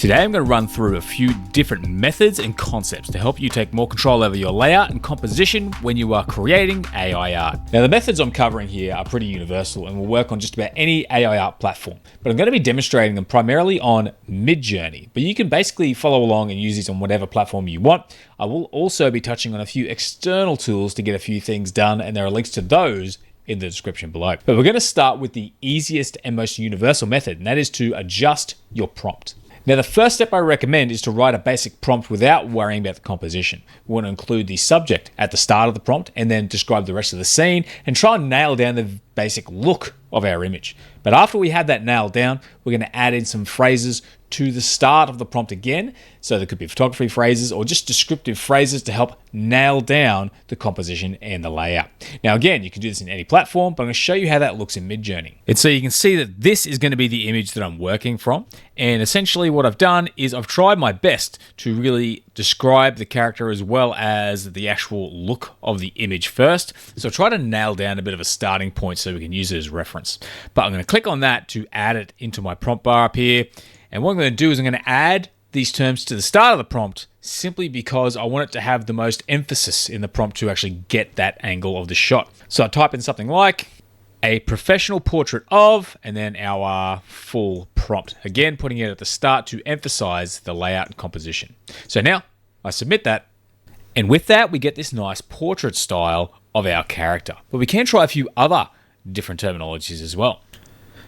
Today I'm going to run through a few different methods and concepts to help you take more control over your layout and composition when you are creating AI art. Now the methods I'm covering here are pretty universal and will work on just about any AI art platform, but I'm going to be demonstrating them primarily on Midjourney, but you can basically follow along and use these on whatever platform you want. I will also be touching on a few external tools to get a few things done, and there are links to those in the description below. But we're going to start with the easiest and most universal method, and that is to adjust your prompt. Now, the first step I recommend is to write a basic prompt without worrying about the composition. We want to include the subject at the start of the prompt and then describe the rest of the scene and try and nail down the basic look of our image. But after we have that nailed down, we're going to add in some phrases to the start of the prompt again. So there could be photography phrases or just descriptive phrases to help nail down the composition and the layout. Now again, you can do this in any platform, but I'm going to show you how that looks in Midjourney. And so you can see that this is going to be the image that I'm working from. And essentially what I've done is I've tried my best to really describe the character as well as the actual look of the image first. So try to nail down a bit of a starting point so we can use it as reference. But I'm going to click on that to add it into my prompt bar up here. And what I'm going to do is I'm going to add these terms to the start of the prompt simply because I want it to have the most emphasis in the prompt to actually get that angle of the shot. So I type in something like a professional portrait of, and then our full prompt. Again, putting it at the start to emphasize the layout and composition. So now I submit that. And with that, we get this nice portrait style of our character. But we can try a few other different terminologies as well.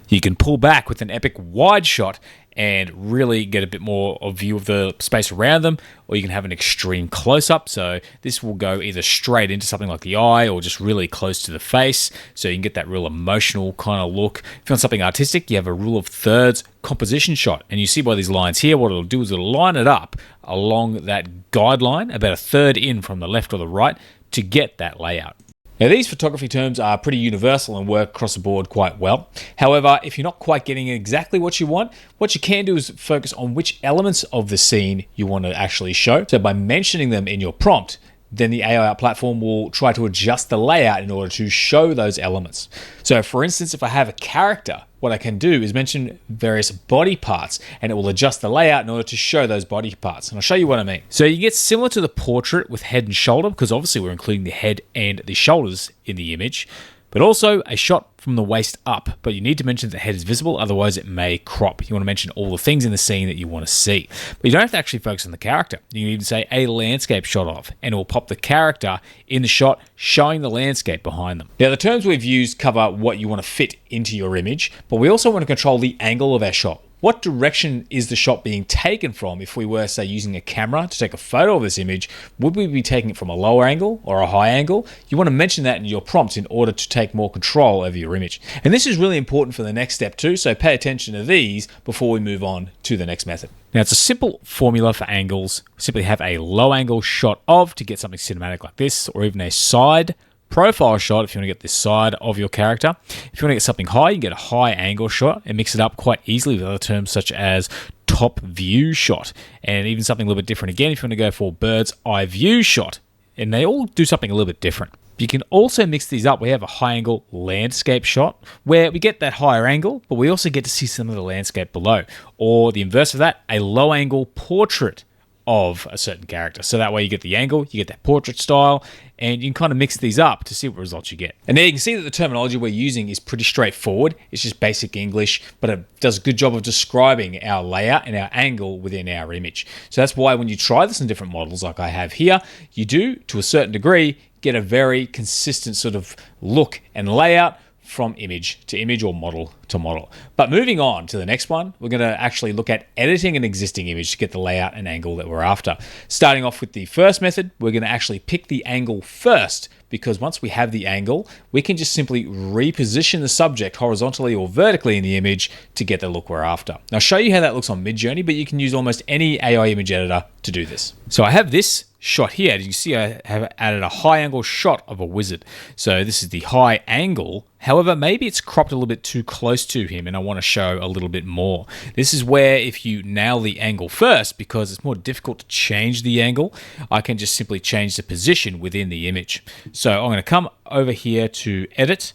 You can pull back with an epic wide shot and really get a bit more of view of the space around them, or you can have an extreme close-up. So this will go either straight into something like the eye or just really close to the face, so you can get that real emotional kind of look. If you want something artistic, you have a rule of thirds composition shot, and you see by these lines here, what it'll do is it'll line it up along that guideline about a third in from the left or the right to get that layout. Now, these photography terms are pretty universal and work across the board quite well. However, if you're not quite getting exactly what you want, what you can do is focus on which elements of the scene you want to actually show. So by mentioning them in your prompt, then the AI art platform will try to adjust the layout in order to show those elements. So for instance, if I have a character, what I can do is mention various body parts and it will adjust the layout in order to show those body parts. And I'll show you what I mean. So you get similar to the portrait with head and shoulder, because obviously we're including the head and the shoulders in the image, but also a shot from the waist up. But you need to mention that the head is visible, otherwise it may crop. You want to mention all the things in the scene that you want to see. But you don't have to actually focus on the character. You can even say a landscape shot of, and it will pop the character in the shot, showing the landscape behind them. Now the terms we've used cover what you want to fit into your image, but we also want to control the angle of our shot. What direction is the shot being taken from? If we were, say, using a camera to take a photo of this image, would we be taking it from a lower angle or a high angle? You want to mention that in your prompt in order to take more control over your image. And this is really important for the next step too, so pay attention to these before we move on to the next method. Now, it's a simple formula for angles. Simply have a low angle shot of to get something cinematic like this, or even a side profile shot if you want to get this side of your character. If you want to get something high, you get a high angle shot and mix it up quite easily with other terms such as top view shot, and even something a little bit different again if you want to go for bird's eye view shot, and they all do something a little bit different. You can also mix these up. We have a high angle landscape shot where we get that higher angle, but we also get to see some of the landscape below, or the inverse of that, a low angle portrait of a certain character. So that way you get the angle, you get that portrait style, and you can kind of mix these up to see what results you get. And there you can see that the terminology we're using is pretty straightforward. It's just basic English, but it does a good job of describing our layout and our angle within our image. So that's why when you try this in different models like I have here, you do, to a certain degree, get a very consistent sort of look and layout from image to image or model to model. But moving on to the next one, we're going to actually look at editing an existing image to get the layout and angle that we're after. Starting off with the first method, we're going to actually pick the angle first, because once we have the angle, we can just simply reposition the subject horizontally or vertically in the image to get the look we're after. Now, I'll show you how that looks on Midjourney, but you can use almost any AI image editor to do this. So I have this shot here. As you see, I have added a high angle shot of a wizard. So this is the high angle. However, maybe it's cropped a little bit too close to him and I want to show a little bit more. This is where if you nail the angle first, because it's more difficult to change the angle, I can just simply change the position within the image. So I'm going to come over here to edit,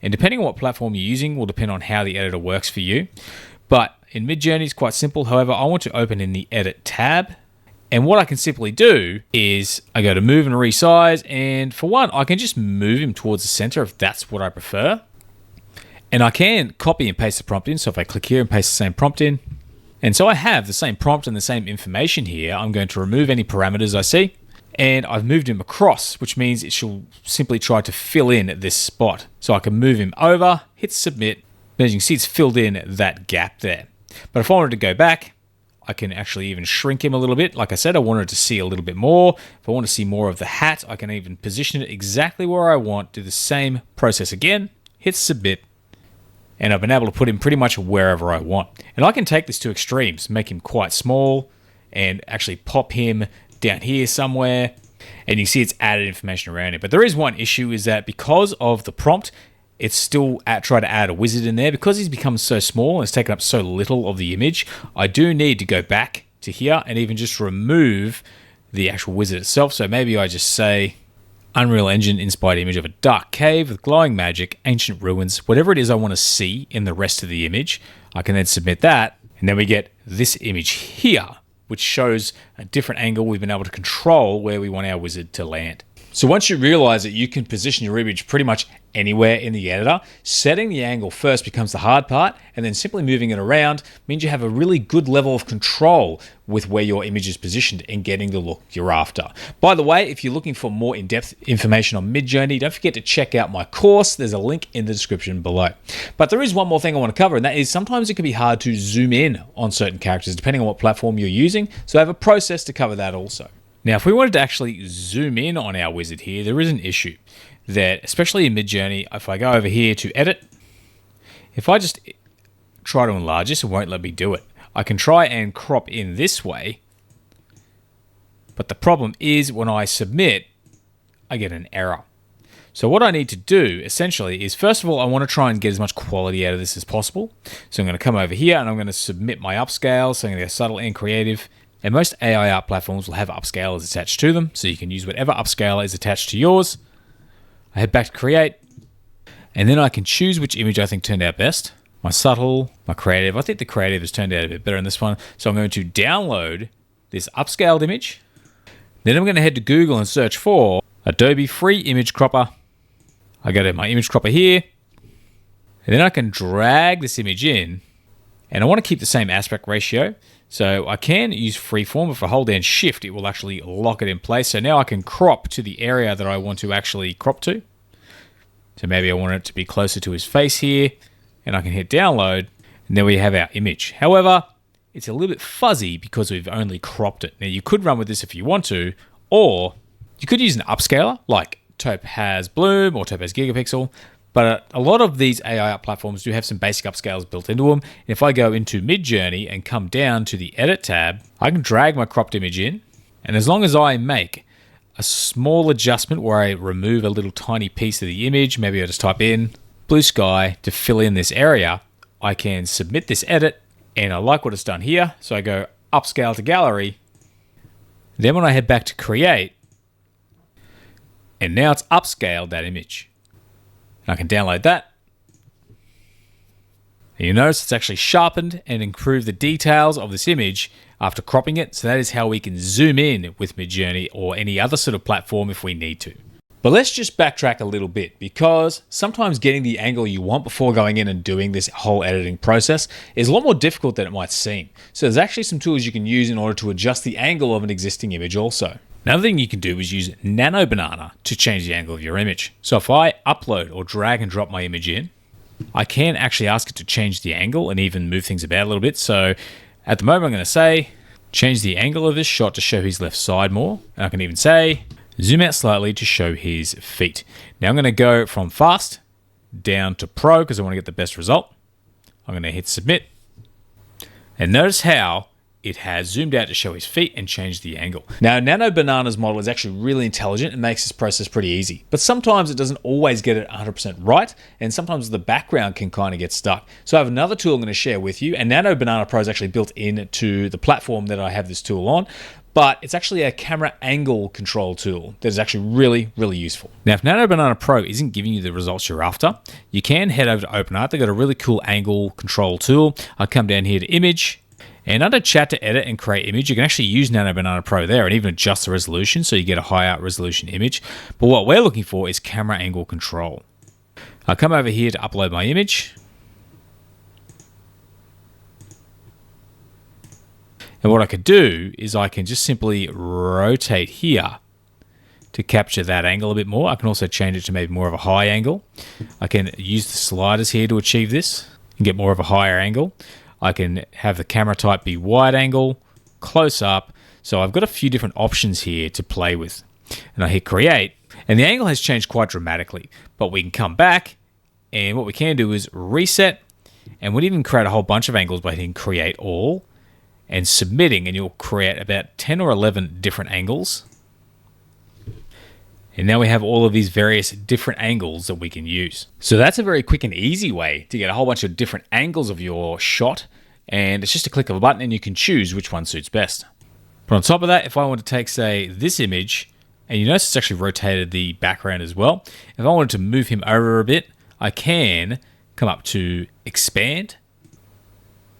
and depending on what platform you're using will depend on how the editor works for you. But in Midjourney, it's quite simple. However, I want to open in the Edit tab. And what I can simply do is I go to Move and Resize. And for one, I can just move him towards the center if that's what I prefer. And I can copy and paste the prompt in. So if I click here and paste the same prompt in. And so I have the same prompt and the same information here. I'm going to remove any parameters I see. And I've moved him across, which means it shall simply try to fill in this spot. So I can move him over, hit Submit. As you can see, it's filled in that gap there. But if I wanted to go back, I can actually even shrink him a little bit. Like I said, I wanted to see a little bit more. If I want to see more of the hat, I can even position it exactly where I want, do the same process again, hit Submit, and I've been able to put him pretty much wherever I want. And I can take this to extremes, make him quite small, and actually pop him down here somewhere. And you see it's added information around it. But there is one issue, is that because of the prompt, it's still try to add a wizard in there. Because he's become so small and it's taken up so little of the image, I do need to go back to here and even just remove the actual wizard itself. So maybe I just say Unreal Engine inspired image of a dark cave with glowing magic, ancient ruins, whatever it is I want to see in the rest of the image. I can then submit that, and then we get this image here, which shows a different angle. We've been able to control where we want our wizard to land. So once you realize that you can position your image pretty much anywhere in the editor, setting the angle first becomes the hard part, and then simply moving it around means you have a really good level of control with where your image is positioned and getting the look you're after. By the way, if you're looking for more in-depth information on Midjourney, don't forget to check out my course. There's a link in the description below. But there is one more thing I want to cover, and that is sometimes it can be hard to zoom in on certain characters depending on what platform you're using. So I have a process to cover that also. Now, if we wanted to actually zoom in on our wizard here, there is an issue that, especially in Midjourney, if I go over here to edit, if I just try to enlarge this, it won't let me do it. I can try and crop in this way, but the problem is when I submit, I get an error. So what I need to do essentially is, first of all, I want to try and get as much quality out of this as possible. So I'm going to come over here and I'm going to submit my upscale. So I'm going to go subtle and creative. And most AI art platforms will have upscalers attached to them, so you can use whatever upscaler is attached to yours. I head back to create, and then I can choose which image I think turned out best. My subtle, my creative. I think the creative has turned out a bit better in this one. So I'm going to download this upscaled image. Then I'm going to head to Google and search for Adobe free image cropper. I go to my image cropper here, and then I can drag this image in, and I want to keep the same aspect ratio. So I can use freeform. If I hold down shift, it will actually lock it in place. So now I can crop to the area that I want to actually crop to. So maybe I want it to be closer to his face here, and I can hit download, and there we have our image. However, it's a little bit fuzzy because we've only cropped it. Now you could run with this if you want to, or you could use an upscaler like Topaz Bloom or Topaz Gigapixel. But a lot of these AI art platforms do have some basic upscales built into them. If I go into Midjourney and come down to the Edit tab, I can drag my cropped image in. And as long as I make a small adjustment where I remove a little tiny piece of the image, maybe I just type in blue sky to fill in this area, I can submit this edit. And I like what it's done here. So I go upscale to gallery. Then when I head back to create, and now it's upscaled that image. And I can download that. And you notice it's actually sharpened and improved the details of this image after cropping it. So that is how we can zoom in with Midjourney or any other sort of platform if we need to. But let's just backtrack a little bit, because sometimes getting the angle you want before going in and doing this whole editing process is a lot more difficult than it might seem. So there's actually some tools you can use in order to adjust the angle of an existing image also. Another thing you can do is use Nano to change the angle of your image. So if I upload or drag and drop my image in, I can actually ask it to change the angle and even move things about a little bit. So at the moment I'm going to say, change the angle of this shot to show his left side more. And I can even say, zoom out slightly to show his feet. Now I'm going to go from fast down to pro because I want to get the best result. I'm going to hit submit. And notice how it has zoomed out to show his feet and changed the angle. Now, Nano model is actually really intelligent and makes this process pretty easy. But sometimes it doesn't always get it 100% right, and sometimes the background can kind of get stuck. So I have another tool I'm going to share with you, and Nano Pro is actually built into the platform that I have this tool on. but it's actually a camera angle control tool that is actually really, really useful. Now, if Nano Banana Pro isn't giving you the results you're after, you can head over to OpenArt. They've got a really cool angle control tool. I'll come down here to Image, and under Chat to edit and create image, you can actually use Nano Banana Pro there and even adjust the resolution so you get a higher resolution image. But what we're looking for is camera angle control. I'll come over here to upload my image. And what I could do is I can just simply rotate here to capture that angle a bit more. I can also change it to maybe more of a high angle. I can use the sliders here to achieve this and get more of a higher angle. I can have the camera type be wide angle, close up. So I've got a few different options here to play with. And I hit create, and the angle has changed quite dramatically. But we can come back, and what we can do is reset, and we'll even create a whole bunch of angles by hitting create all and submitting, and you'll create about 10 or 11 different angles. And now we have all of these various different angles that we can use. So that's a very quick and easy way to get a whole bunch of different angles of your shot. And it's just a click of a button and you can choose which one suits best. But on top of that, if I want to take, say, this image, and you notice it's actually rotated the background as well. If I wanted to move him over a bit, I can come up to expand.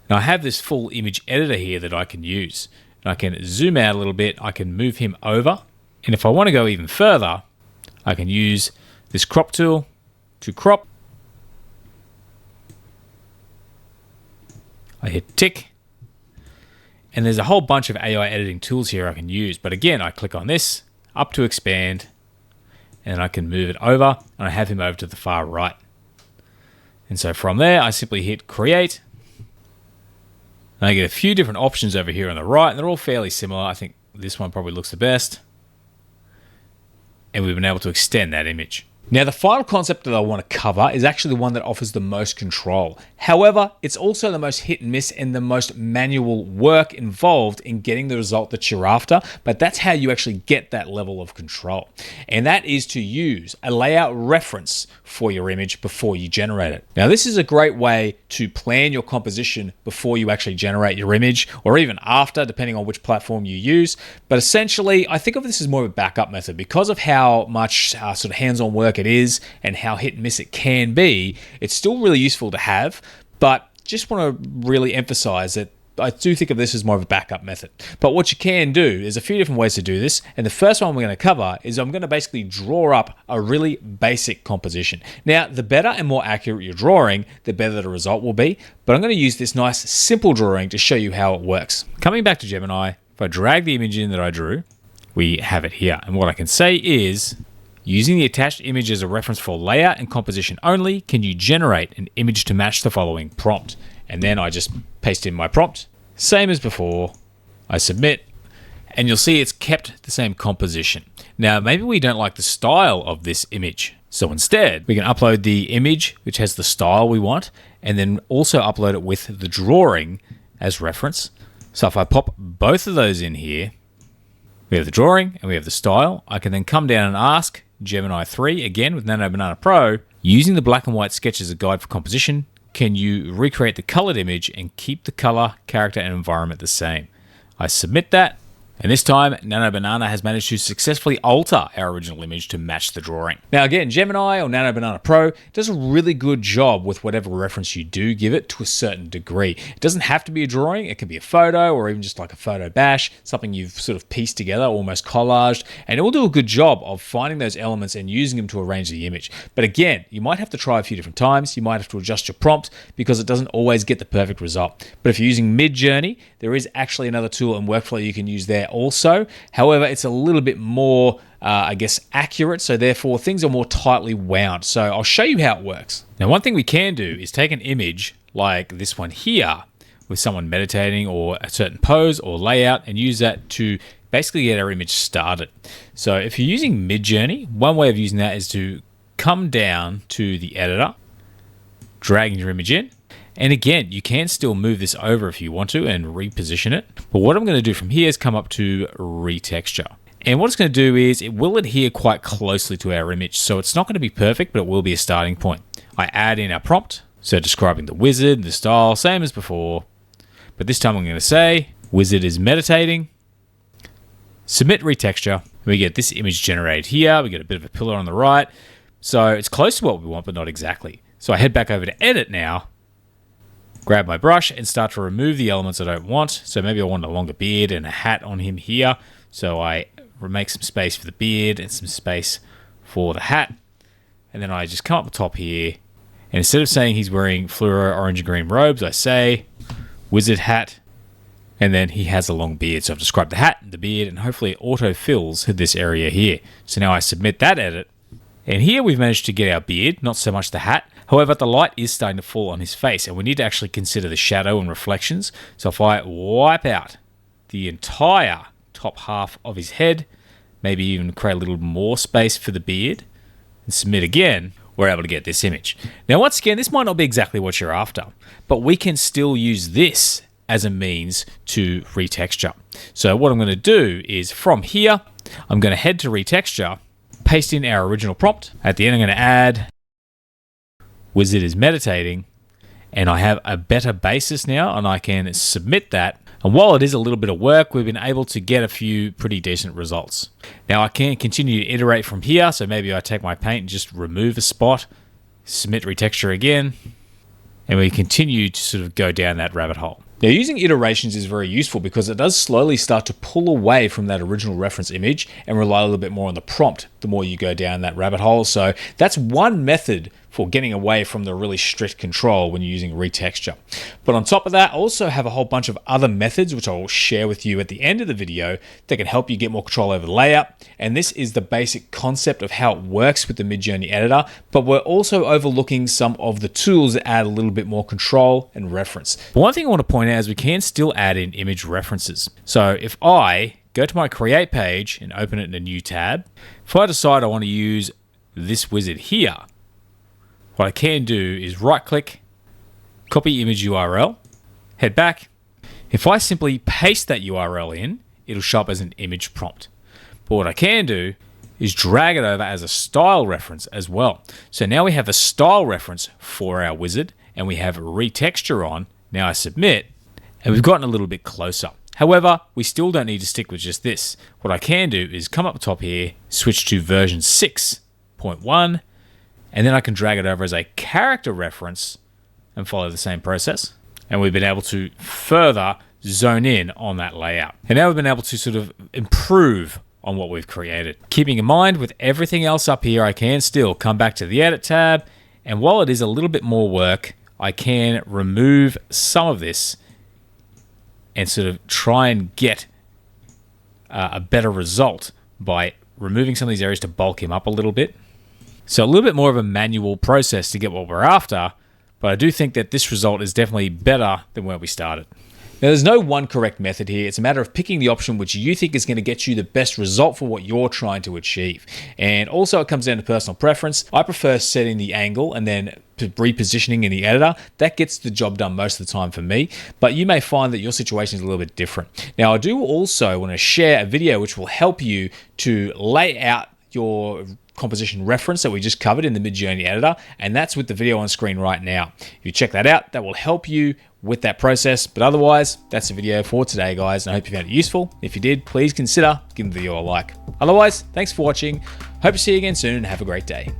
Now I have this full image editor here that I can use. And I can zoom out a little bit, I can move him over. And if I want to go even further, I can use this crop tool to crop. I hit tick. And there's a whole bunch of AI editing tools here I can use. But again, I click on this, up to expand, and I can move it over, and I have him over to the far right. And so from there, I simply hit create. And I get a few different options over here on the right, and they're all fairly similar. I think this one probably looks the best. And we've been able to extend that image. Now, the final concept that I want to cover is actually the one that offers the most control. However, it's also the most hit and miss and the most manual work involved in getting the result that you're after, but that's how you actually get that level of control. And that is to use a layout reference for your image before you generate it. Now, this is a great way to plan your composition before you actually generate your image, or even after, depending on which platform you use. But essentially, I think of this as more of a backup method because of how much sort of hands-on work it is and how hit and miss it can be. It's still really useful to have, but just want to really emphasize that I do think of this as more of a backup method. But what you can do is a few different ways to do this. And the first one we're going to cover is I'm going to basically draw up a really basic composition. Now, the better and more accurate your drawing, the better the result will be. But I'm going to use this nice simple drawing to show you how it works. Coming back to Gemini, if I drag the image in that I drew, we have it here. And what I can say is, using the attached image as a reference for layout and composition only, can you generate an image to match the following prompt? And then I just paste in my prompt, same as before. I submit, and you'll see it's kept the same composition. Now, maybe we don't like the style of this image. So instead, we can upload the image, which has the style we want, and then also upload it with the drawing as reference. So if I pop both of those in here, we have the drawing and we have the style. I can then come down and ask Gemini 3, again with Nano Banana Pro, using the black and white sketch as a guide for composition, can you recreate the colored image and keep the color, character, and environment the same? I submit that, and this time Nano Banana has managed to successfully alter our original image to match the drawing. Now again, Gemini or Nano Banana Pro does a really good job with whatever reference you do give it to a certain degree. It doesn't have to be a drawing, it can be a photo or even just like a photo bash, something you've sort of pieced together, almost collaged, and it will do a good job of finding those elements and using them to arrange the image. But again, you might have to try a few different times, you might have to adjust your prompt because it doesn't always get the perfect result. But if you're using Midjourney, there is actually another tool and workflow you can use there also. However, it's a little bit more, I guess, accurate. So therefore, things are more tightly wound. So I'll show you how it works. Now, one thing we can do is take an image like this one here with someone meditating or a certain pose or layout and use that to basically get our image started. So if you're using Midjourney, one way of using that is to come down to the editor, dragging your image in. And again, you can still move this over if you want to and reposition it. But what I'm going to do from here is come up to retexture. And what it's going to do is it will adhere quite closely to our image. So it's not going to be perfect, but it will be a starting point. I add in our prompt. So describing the wizard, the style, same as before. But this time I'm going to say, wizard is meditating. submit retexture. We get this image generated here. We get a bit of a pillar on the right. So it's close to what we want, but not exactly. So I head back over to edit now, grab my brush and start to remove the elements I don't want. So maybe I want a longer beard and a hat on him here. So I make some space for the beard and some space for the hat. And then I just come up the top here. And instead of saying he's wearing fluoro orange and green robes, I say wizard hat. And then he has a long beard. So I've described the hat and the beard, and hopefully it auto-fills this area here. So now I submit that edit. And here we've managed to get our beard, not so much the hat. However, the light is starting to fall on his face, and we need to actually consider the shadow and reflections. So if I wipe out the entire top half of his head, maybe even create a little more space for the beard, and submit again, we're able to get this image. Now, once again, this might not be exactly what you're after, but we can still use this as a means to retexture. So what I'm going to do is from here, I'm going to head to retexture, paste in our original prompt. At the end, I'm going to add wizard is meditating, and I have a better basis now, and I can submit that. And while it is a little bit of work, we've been able to get a few pretty decent results. Now I can continue to iterate from here. So maybe I take my paint and just remove a spot, submit retexture again, and we continue to sort of go down that rabbit hole. Now, using iterations is very useful because it does slowly start to pull away from that original reference image and rely a little bit more on the prompt the more you go down that rabbit hole. So that's one method for getting away from the really strict control when you're using retexture. But on top of that, I also have a whole bunch of other methods which I will share with you at the end of the video that can help you get more control over the layout. And this is the basic concept of how it works with the Midjourney editor, but we're also overlooking some of the tools that add a little bit more control and reference. But one thing I want to point out is we can still add in image references. So if I go to my create page and open it in a new tab, if I decide I want to use this wizard here, what I can do is right click, copy image URL, head back. If I simply paste that URL in, it'll show up as an image prompt. But what I can do is drag it over as a style reference as well. So now we have a style reference for our wizard, and we have retexture on. Now I submit, and we've gotten a little bit closer. However, we still don't need to stick with just this. What I can do is come up top here, switch to version 6.1, and then I can drag it over as a character reference and follow the same process. And we've been able to further zone in on that layout. And now we've been able to sort of improve on what we've created. Keeping in mind with everything else up here, I can still come back to the edit tab. And while it is a little bit more work, I can remove some of this and sort of try and get a better result by removing some of these areas to bulk him up a little bit. So a little bit more of a manual process to get what we're after, but I do think that this result is definitely better than where we started. Now, there's no one correct method here. It's a matter of picking the option which you think is going to get you the best result for what you're trying to achieve. And also it comes down to personal preference. I prefer setting the angle and then repositioning in the editor. That gets the job done most of the time for me, but you may find that your situation is a little bit different. Now, I do also want to share a video which will help you to lay out your composition reference that we just covered in the Midjourney editor, and that's with the video on screen right now. If you check that out, that will help you with that process. But otherwise, that's the video for today, guys, and I hope you found it useful. If you did, please consider giving the video a like. Otherwise, thanks for watching. Hope to see you again soon, and have a great day.